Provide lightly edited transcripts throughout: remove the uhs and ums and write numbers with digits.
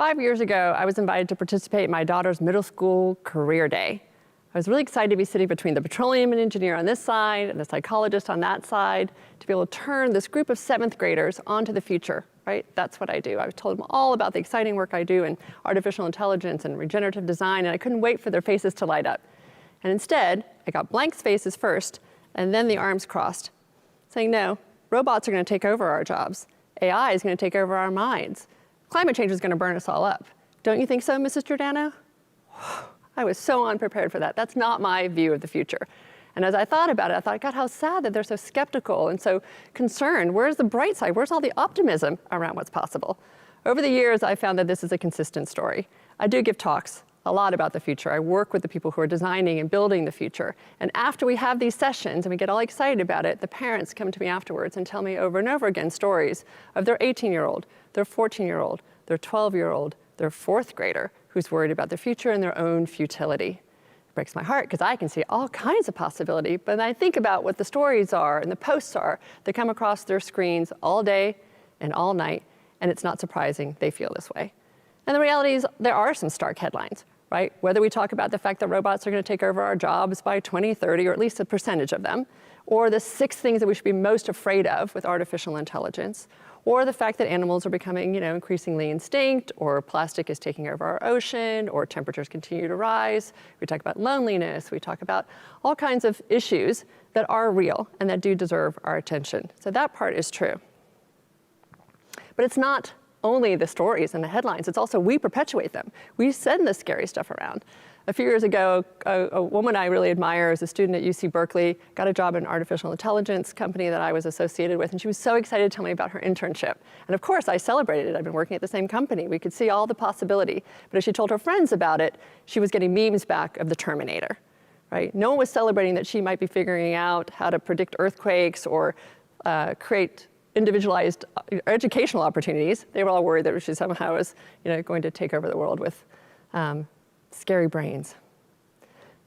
5 years ago, I was invited to participate in my daughter's middle school career day. I was really excited to be sitting between the petroleum engineer on this side and the psychologist on that side to be able to turn this group of 7th graders onto the future, right? That's what I do. I told them all about the exciting work I do in artificial intelligence and regenerative design, and I couldn't wait for their faces to light up. And instead, I got blank faces first, and then the arms crossed, saying, no, robots are going to take over our jobs. AI is going to take over our minds. Climate change is going to burn us all up. Don't you think so, Mrs. Giordano? I was so unprepared for that. That's not my view of the future. And as I thought about it, I thought, God, how sad that they're so skeptical and so concerned. Where's the bright side? Where's all the optimism around what's possible? Over the years, I found that this is a consistent story. I do give talks a lot about the future. I work with the people who are designing and building the future. And after we have these sessions and we get all excited about it, the parents come to me afterwards and tell me over and over again stories of their 18-year-old, their 14-year-old, their 12-year-old, their 4th grader who's worried about the future and their own futility. It breaks my heart because I can see all kinds of possibility, but then I think about what the stories are and the posts are that come across their screens all day and all night, and it's not surprising they feel this way. And the reality is there are some stark headlines, right? Whether we talk about the fact that robots are going to take over our jobs by 2030, or at least a percentage of them, or the 6 things that we should be most afraid of with artificial intelligence, or the fact that animals are becoming, increasingly extinct, or plastic is taking over our ocean, or temperatures continue to rise. We talk about loneliness. We talk about all kinds of issues that are real and that do deserve our attention. So that part is true. But it's not only the stories and the headlines. It's also we perpetuate them. We send the scary stuff around. A few years ago, a woman I really admire is a student at UC Berkeley, got a job in an artificial intelligence company that I was associated with, and she was so excited to tell me about her internship. And of course, I celebrated it. I've been working at the same company. We could see all the possibility. But as she told her friends about it, she was getting memes back of the Terminator, right? No one was celebrating that she might be figuring out how to predict earthquakes or create individualized educational opportunities. They were all worried that she somehow was going to take over the world with scary brains.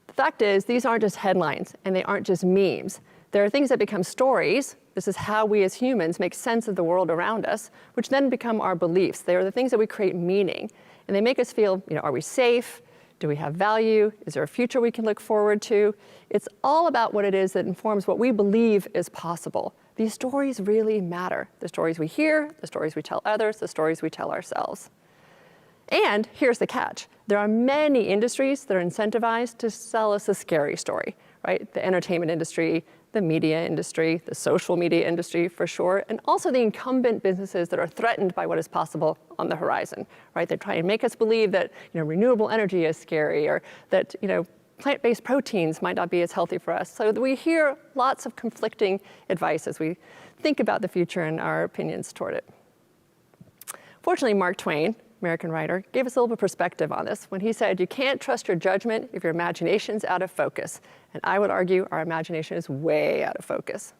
The fact is, these aren't just headlines and they aren't just memes. There are things that become stories. This is how we as humans make sense of the world around us, which then become our beliefs. They are the things that we create meaning. And they make us feel, are we safe? Do we have value? Is there a future we can look forward to? It's all about what it is that informs what we believe is possible. These stories really matter. The stories we hear, the stories we tell others, the stories we tell ourselves. And here's the catch. There are many industries that are incentivized to sell us a scary story, right? The entertainment industry, the media industry, the social media industry for sure, and also the incumbent businesses that are threatened by what is possible on the horizon, right? They try and make us believe that renewable energy is scary, or that plant-based proteins might not be as healthy for us. So we hear lots of conflicting advice as we think about the future and our opinions toward it. Fortunately, Mark Twain, American writer, gave us a little bit of perspective on this when he said, you can't trust your judgment if your imagination's out of focus. And I would argue our imagination is way out of focus.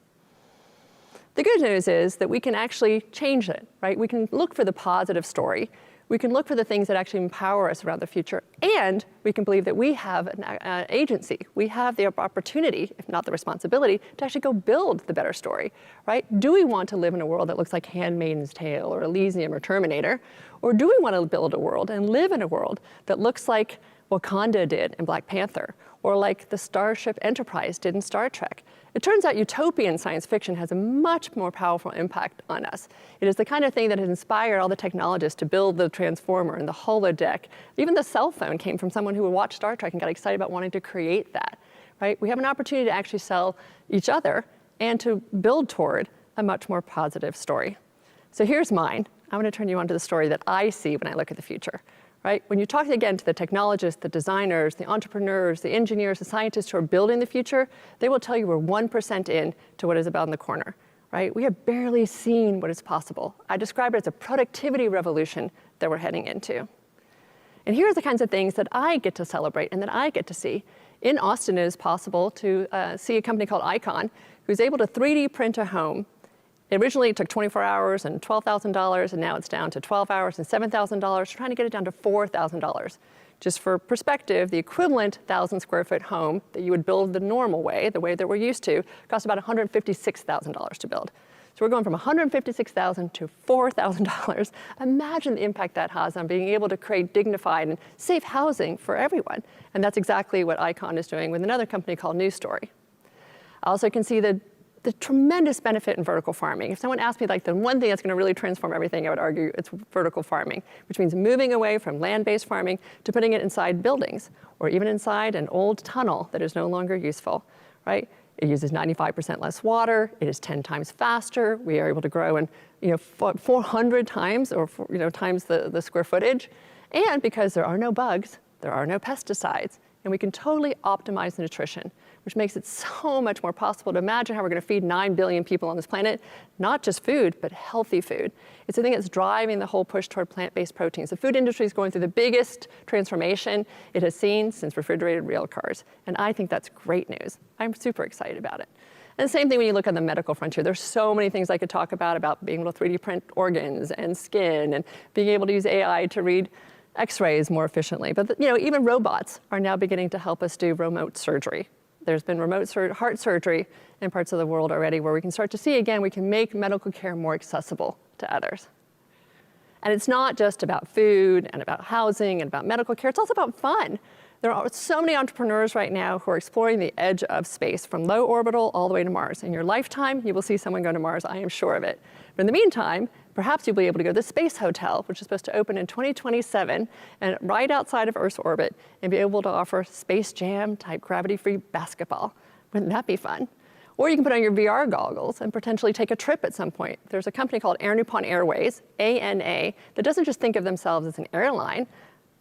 The good news is that we can actually change it, right? We can look for the positive story. We can look for the things that actually empower us around the future. And we can believe that we have an agency. We have the opportunity, if not the responsibility, to actually go build the better story, right? Do we want to live in a world that looks like Handmaid's Tale or Elysium or Terminator? Or do we want to build a world and live in a world that looks like Wakanda did in Black Panther, or like the Starship Enterprise did in Star Trek? It turns out utopian science fiction has a much more powerful impact on us. It is the kind of thing that has inspired all the technologists to build the Transformer and the holodeck. Even the cell phone came from someone who would watch Star Trek and got excited about wanting to create that, right? We have an opportunity to actually sell each other and to build toward a much more positive story. So here's mine. I'm going to turn you on to the story that I see when I look at the future. Right? When you talk again to the technologists, the designers, the entrepreneurs, the engineers, the scientists who are building the future, they will tell you we're 1% in to what is about in the corner. Right? We have barely seen what is possible. I describe it as a productivity revolution that we're heading into. And here's the kinds of things that I get to celebrate and that I get to see. In Austin, it is possible to see a company called Icon, who's able to 3D print a home. Originally, it took 24 hours and $12,000, and now it's down to 12 hours and $7,000, trying to get it down to $4,000. Just for perspective, the equivalent 1,000 square foot home that you would build the normal way, the way that we're used to, costs about $156,000 to build. So we're going from $156,000 to $4,000. Imagine the impact that has on being able to create dignified and safe housing for everyone. And that's exactly what Icon is doing with another company called News Story. I also can see the tremendous benefit in vertical farming. If someone asked me like the one thing that's going to really transform everything, I would argue it's vertical farming, which means moving away from land-based farming to putting it inside buildings or even inside an old tunnel that is no longer useful, right? It uses 95% less water. It is 10 times faster. We are able to grow in 400 times or times the square footage. And because there are no bugs, there are no pesticides, and we can totally optimize nutrition, which makes it so much more possible to imagine how we're going to feed 9 billion people on this planet, not just food, but healthy food. It's the thing that's driving the whole push toward plant-based proteins. The food industry is going through the biggest transformation it has seen since refrigerated rail cars, and I think that's great news. I'm super excited about it. And the same thing when you look at the medical frontier. There's so many things I could talk about being able to 3D print organs and skin, and being able to use AI to read X-rays more efficiently. But even robots are now beginning to help us do remote surgery. There's been remote heart surgery in parts of the world already where we can start to see, again, we can make medical care more accessible to others. And it's not just about food and about housing and about medical care, it's also about fun. There are so many entrepreneurs right now who are exploring the edge of space, from low orbital all the way to Mars. In your lifetime, you will see someone go to Mars, I am sure of it. But in the meantime, perhaps you'll be able to go to the Space Hotel, which is supposed to open in 2027, and right outside of Earth's orbit, and be able to offer Space Jam-type gravity-free basketball. Wouldn't that be fun? Or you can put on your VR goggles and potentially take a trip at some point. There's a company called Air Nippon Airways, ANA, that doesn't just think of themselves as an airline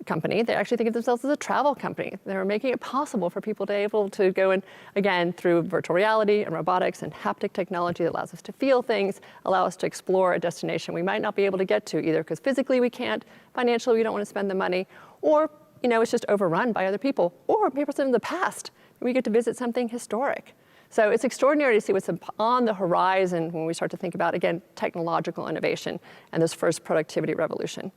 company, they actually think of themselves as a travel company. They're making it possible for people to be able to go in, again, through virtual reality and robotics and haptic technology that allows us to feel things, allow us to explore a destination we might not be able to get to, either because physically we can't, financially we don't want to spend the money, or it's just overrun by other people, or maybe it's in the past, we get to visit something historic. So it's extraordinary to see what's on the horizon when we start to think about, again, technological innovation and this first productivity revolution.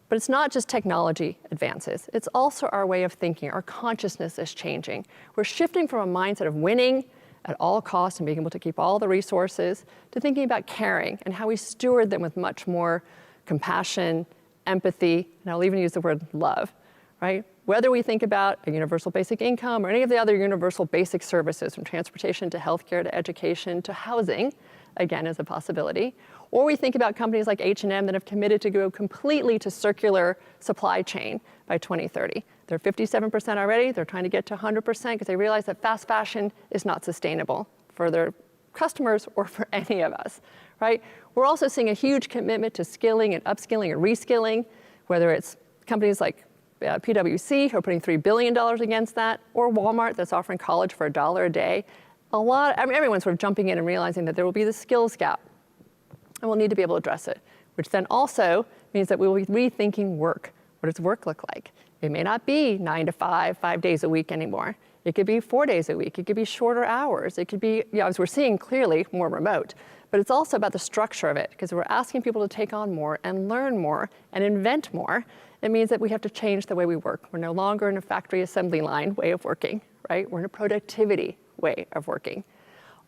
But it's not just technology advances. It's also our way of thinking. Our consciousness is changing. We're shifting from a mindset of winning at all costs and being able to keep all the resources to thinking about caring and how we steward them with much more compassion, empathy, and I'll even use the word love, right? Whether we think about a universal basic income or any of the other universal basic services, from transportation to healthcare to education to housing, again, as a possibility. Or we think about companies like H&M that have committed to go completely to circular supply chain by 2030. They're 57% already. They're trying to get to 100% because they realize that fast fashion is not sustainable for their customers or for any of us, right? We're also seeing a huge commitment to skilling and upskilling and reskilling, whether it's companies like PwC who are putting $3 billion against that, or Walmart that's offering college for $1 a day. Everyone's sort of jumping in and realizing that there will be this skills gap, and we'll need to be able to address it, which then also means that we will be rethinking work. What does work look like? It may not be 9 to 5, 5 days a week anymore. It could be 4 days a week. It could be shorter hours. It could be, as we're seeing clearly, more remote. But it's also about the structure of it, because we're asking people to take on more and learn more and invent more. It means that we have to change the way we work. We're no longer in a factory assembly line way of working, right? We're in a productivity way of working.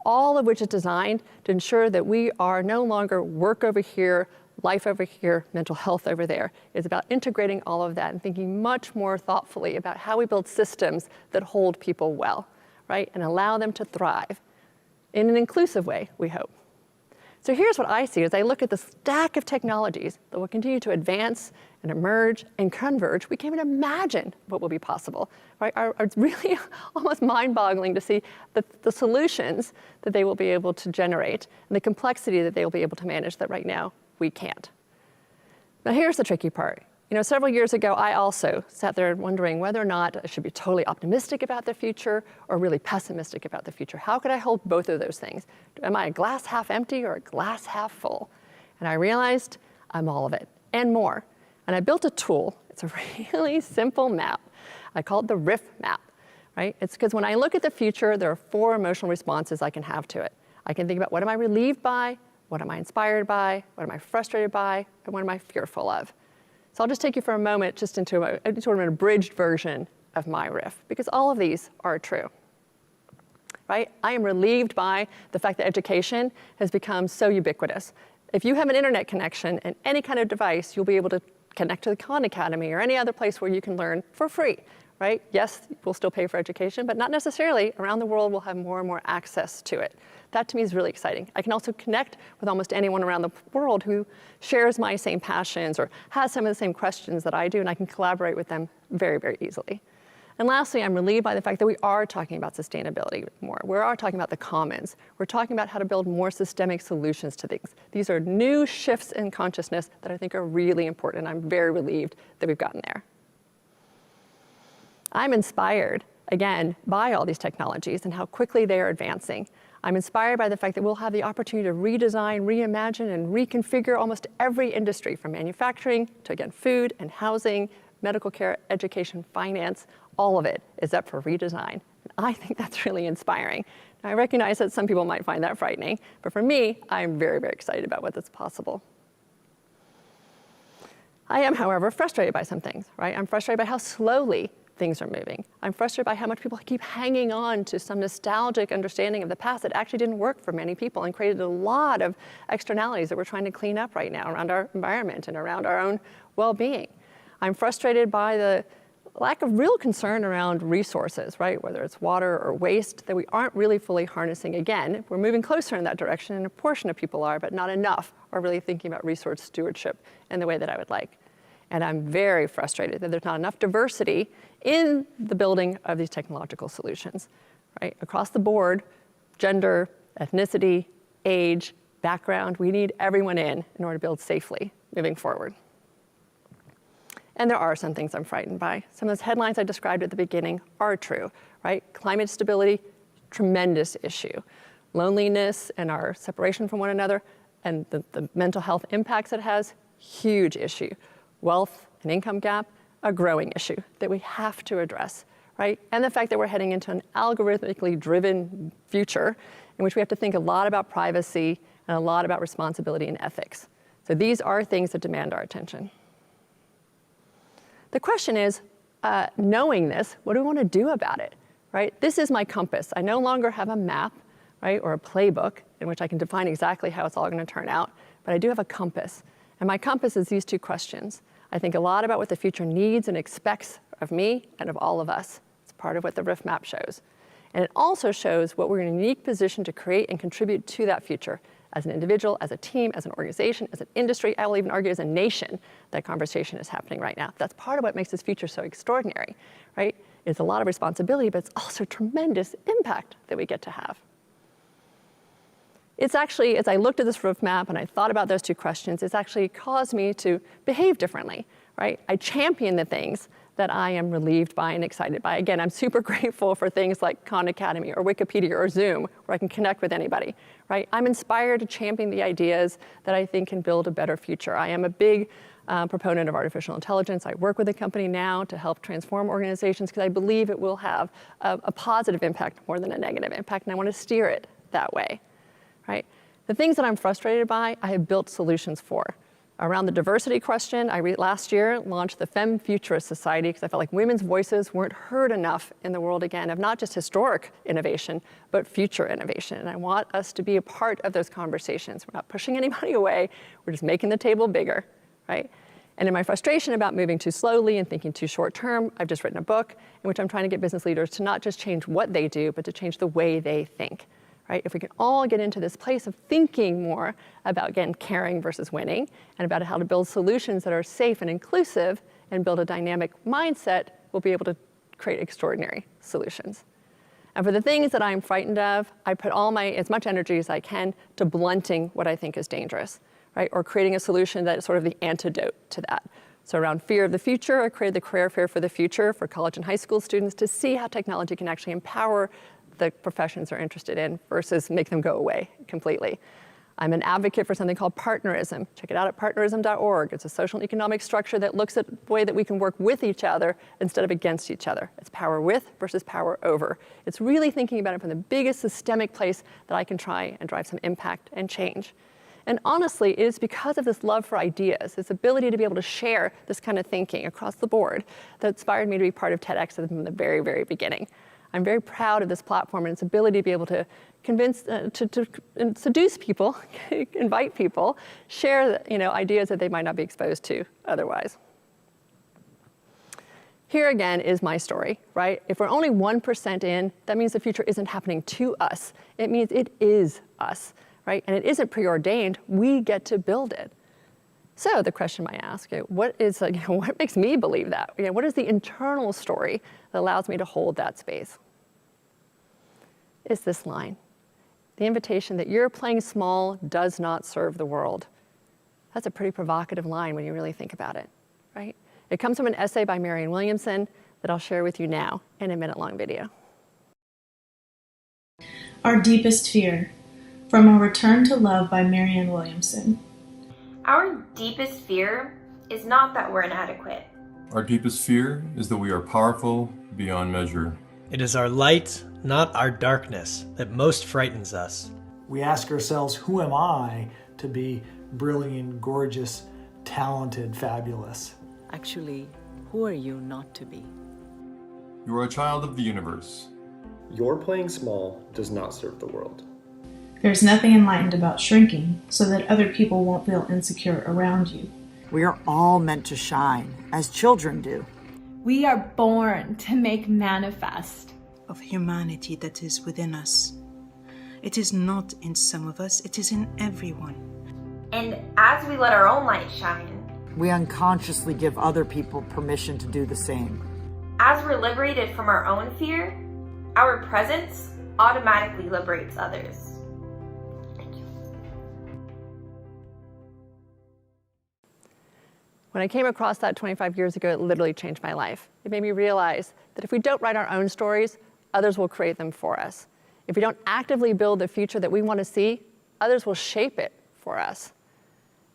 All of which is designed to ensure that we are no longer work over here, life over here, mental health over there. It's about integrating all of that and thinking much more thoughtfully about how we build systems that hold people well, right? And allow them to thrive in an inclusive way, we hope. So here's what I see as I look at the stack of technologies that will continue to advance and emerge and converge. We can't even imagine what will be possible, right? It's really almost mind-boggling to see the solutions that they will be able to generate and the complexity that they will be able to manage that right now we can't. Now here's the tricky part. Several years ago, I also sat there wondering whether or not I should be totally optimistic about the future or really pessimistic about the future. How could I hold both of those things? Am I a glass half empty or a glass half full? And I realized I'm all of it and more. And I built a tool. It's a really simple map. I call it the RIF map, right? It's because when I look at the future, there are 4 emotional responses I can have to it. I can think about what am I relieved by, what am I inspired by, what am I frustrated by, and what am I fearful of? So I'll just take you for a moment just into sort of an abridged version of my RIF, because all of these are true. right? I am relieved by the fact that education has become so ubiquitous. If you have an internet connection and any kind of device, you'll be able to connect to the Khan Academy or any other place where you can learn for free, right? Yes, we'll still pay for education, but not necessarily. Around the world, we'll have more and more access to it. That to me is really exciting. I can also connect with almost anyone around the world who shares my same passions or has some of the same questions that I do, and I can collaborate with them very, very easily. And lastly, I'm relieved by the fact that we are talking about sustainability more. We are talking about the commons. We're talking about how to build more systemic solutions to things. These are new shifts in consciousness that I think are really important, and I'm very relieved that we've gotten there. I'm inspired, again, by all these technologies and how quickly they are advancing. I'm inspired by the fact that we'll have the opportunity to redesign, reimagine, and reconfigure almost every industry, from manufacturing to, again, food and housing, medical care, education, finance. All of it is up for redesign. And I think that's really inspiring. Now, I recognize that some people might find that frightening, but for me, I'm very, very excited about what's possible. I am, however, frustrated by some things, right? I'm frustrated by how slowly things are moving. I'm frustrated by how much people keep hanging on to some nostalgic understanding of the past that actually didn't work for many people and created a lot of externalities that we're trying to clean up right now around our environment and around our own well-being. I'm frustrated by the lack of real concern around resources, right? Whether it's water or waste, that we aren't really fully harnessing. Again, we're moving closer in that direction, and a portion of people are, but not enough are really thinking about resource stewardship in the way that I would like. And I'm very frustrated that there's not enough diversity in the building of these technological solutions, right? Across the board, gender, ethnicity, age, background, we need everyone in order to build safely moving forward. And there are some things I'm frightened by. Some of those headlines I described at the beginning are true, right? Climate stability, tremendous issue. Loneliness and our separation from one another and the mental health impacts it has, huge issue. Wealth and income gap, a growing issue that we have to address, right? And the fact that we're heading into an algorithmically driven future in which we have to think a lot about privacy and a lot about responsibility and ethics. So these are things that demand our attention. The question is, knowing this, what do we want to do about it, right? This is my compass. I no longer have a map, right, or a playbook in which I can define exactly how it's all going to turn out, but I do have a compass. And my compass is these two questions. I think a lot about what the future needs and expects of me and of all of us. It's part of what the RIF map shows. And it also shows what we're in a unique position to create and contribute to that future as an individual, as a team, as an organization, as an industry, I will even argue as a nation. That conversation is happening right now. That's part of what makes this future so extraordinary, right? It's a lot of responsibility, but it's also tremendous impact that we get to have. It's actually, as I looked at this RIF map and I thought about those two questions, it's actually caused me to behave differently, right? I champion the things that I am relieved by and excited by. Again, I'm super grateful for things like Khan Academy or Wikipedia or Zoom, where I can connect with anybody, right? I'm inspired to champion the ideas that I think can build a better future. I am a big proponent of artificial intelligence. I work with a company now to help transform organizations because I believe it will have a positive impact more than a negative impact, and I want to steer it that way, right? The things that I'm frustrated by, I have built solutions for. Around the diversity question, I last year launched the Femme Futurist Society because I felt like women's voices weren't heard enough in the world, again, of not just historic innovation, but future innovation. And I want us to be a part of those conversations. We're not pushing anybody away. We're just making the table bigger, right? And in my frustration about moving too slowly and thinking too short term, I've just written a book in which I'm trying to get business leaders to not just change what they do, but to change the way they think. Right? If we can all get into this place of thinking more about, again, caring versus winning, and about how to build solutions that are safe and inclusive and build a dynamic mindset, we'll be able to create extraordinary solutions. And for the things that I'm frightened of, I put as much energy as I can to blunting what I think is dangerous, right? Or creating a solution that is sort of the antidote to that. So around fear of the future, I created the Career Fair for the Future for college and high school students to see how technology can actually empower the professions they're interested in versus make them go away completely. I'm an advocate for something called Partnerism. Check it out at partnerism.org. It's a social and economic structure that looks at the way that we can work with each other instead of against each other. It's power with versus power over. It's really thinking about it from the biggest systemic place that I can try and drive some impact and change. And honestly, it is because of this love for ideas, this ability to be able to share this kind of thinking across the board that inspired me to be part of TEDx from the very, very beginning. I'm very proud of this platform and its ability to be able to convince, and seduce people, invite people, share ideas that they might not be exposed to otherwise. Here again is my story, right? If we're only 1% in, that means the future isn't happening to us. It means it is us, right? And it isn't preordained, we get to build it. So the question I ask, what makes me believe that? What is the internal story that allows me to hold that space? It's this line. The invitation that you're playing small does not serve the world. That's a pretty provocative line when you really think about it, right? It comes from an essay by Marianne Williamson that I'll share with you now in a minute-long video. Our Deepest Fear, from A Return to Love by Marianne Williamson. Our deepest fear is not that we're inadequate. Our deepest fear is that we are powerful beyond measure. It is our light, not our darkness, that most frightens us. We ask ourselves, who am I to be brilliant, gorgeous, talented, fabulous? Actually, who are you not to be? You are a child of the universe. Your playing small does not serve the world. There's nothing enlightened about shrinking so that other people won't feel insecure around you. We are all meant to shine, as children do. We are born to make manifest of humanity that is within us. It is not in some of us, it is in everyone. And as we let our own light shine, we unconsciously give other people permission to do the same. As we're liberated from our own fear, our presence automatically liberates others. When I came across that 25 years ago, it literally changed my life. It made me realize that if we don't write our own stories, others will create them for us. If we don't actively build the future that we want to see, others will shape it for us.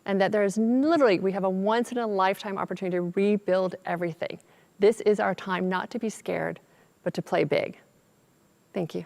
And that there is literally, we have a once-in-a-lifetime opportunity to rebuild everything. This is our time not to be scared, but to play big. Thank you.